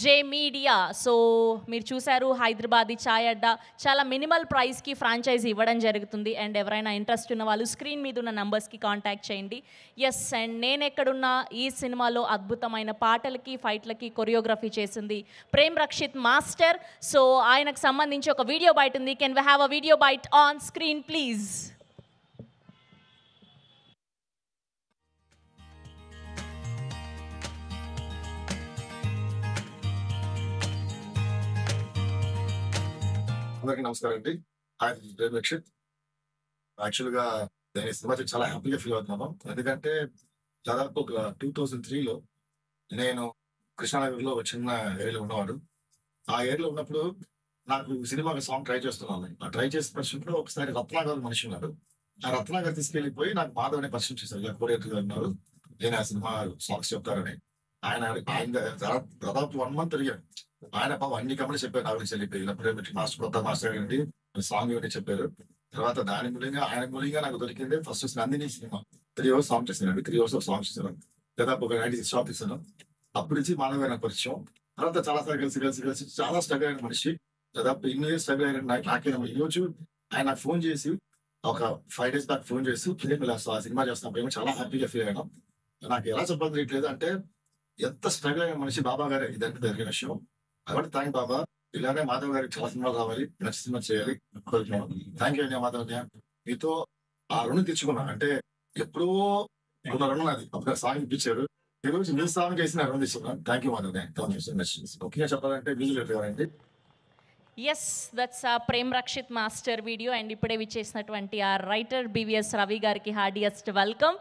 జే media. So మీరు చూసారు హైదరాబాదీ చాయ్ అడ్డా చాలా మినిమల్ ప్రైస్కి ఫ్రాంచైజీ ఇవ్వడం జరుగుతుంది. అండ్ ఎవరైనా ఇంట్రెస్ట్ ఉన్న వాళ్ళు స్క్రీన్ మీద ఉన్న నంబర్స్కి కాంటాక్ట్ చేయండి. ఎస్, అండ్ నేను ఎక్కడున్నా ఈ సినిమాలో అద్భుతమైన పాటలకి ఫైట్లకి కొరియోగ్రఫీ చేసింది ప్రేమ్ రక్షిత్ మాస్టర్. సో ఆయనకు సంబంధించి ఒక వీడియో బైట్ ఉంది. Can we have a video byte on screen please? అందరికీ నమస్కారం అండి. ప్రేమ్ రక్షిత్. యాక్చువల్గా నేను ఈ సినిమా చాలా హ్యాపీగా ఫీల్ అవుతున్నాను. ఎందుకంటే దాదాపు ఒక 2003లో నేను కృష్ణానగర్లో ఒక చిన్న ఏరియాలో ఉన్నవాడు. ఆ ఏరియాలో ఉన్నప్పుడు నాకు సినిమా సాంగ్ ట్రై చేస్తున్నాను. ఆ ట్రై చేసిన పరిస్థితుల్లో ఒకసారి రత్నాకర్ మనిషి ఉన్నారు. ఆ రత్నాకర్ తీసుకెళ్ళిపోయి నాకు మాధవ్ అనే పరిచయం చేశారు. ఇలా కోరియేటర్ గారు ఉన్నారు, నేను ఆ సినిమా సాంగ్స్ చెప్తారని. ఆయన ఆయన దాదాపు 1 మంత్ తిరిగాను. ఆయన పాపం అన్ని కమలు చెప్పారు. నా గురించి వెళ్ళిపోయి ఇలా ప్రేమ్ మాస్టర్ కొత్త మాస్టర్ అండి సాంగ్ ఇవన్నీ చెప్పారు. తర్వాత దాని మూలంగా ఆయన మూలంగా నాకు దొరికింది first Nandini cinema 3 hours song చేశాను. 3 అవర్స్ సాంగ్ చేశాను. దాదాపు ఒక 96 షాప్ ఇస్తాను. అప్పటి నుంచి మాధవ్ గారి నాకు పరిచయం. తర్వాత చాలా సార్లు కలిసి చాలా స్ట్రగుల్ అయిన మనిషి. దాదాపు ఇన్ని ఇయర్స్ స్ట్రగుల్ అయిన నాకే ఈ రోజు ఆయన నాకు ఫోన్ చేసి ఒక 5 days బ్యాక్ ఫోన్ చేసి ఆ సినిమా చేస్తున్నప్పుడు చాలా హ్యాపీగా ఫీల్ అయ్యాను. నాకు ఎలా చెప్పాలి తెలియట్లేదు. అంటే ఎంత స్ట్రగుల్ అయిన మనిషి బాబా గారే ఇదంతా జరిగిన విషయం. కాబట్టి థ్యాంక్ బాబా. ఇలానే మాధవ్ గారికి చాలా సినిమాలు రావాలి, మంచి సినిమా చేయాలి కోరుకున్నాను. థ్యాంక్ యూ అండి మాధవ్. మీతో ఆ రుణం తెచ్చుకున్నా. అంటే ఎప్పుడో ఒక రుణం అది ఒక సాంగ్ ఇప్పించారు. ఈ రోజు మీ సాంగ్ చేసి నా రుణం తెచ్చుకున్నాను. Thank you Madhav. Thank you so much. ముఖ్యంగా చెప్పాలంటే మ్యూజిక్ గారండి. ఎస్, దట్స్ ఆ Prem Rakshit master video. And ఇప్పుడే విచ్చేసినటువంటి ఆ రైటర్ బివిఎస్ రవి గారికి హార్డియస్ట్ వెల్కమ్.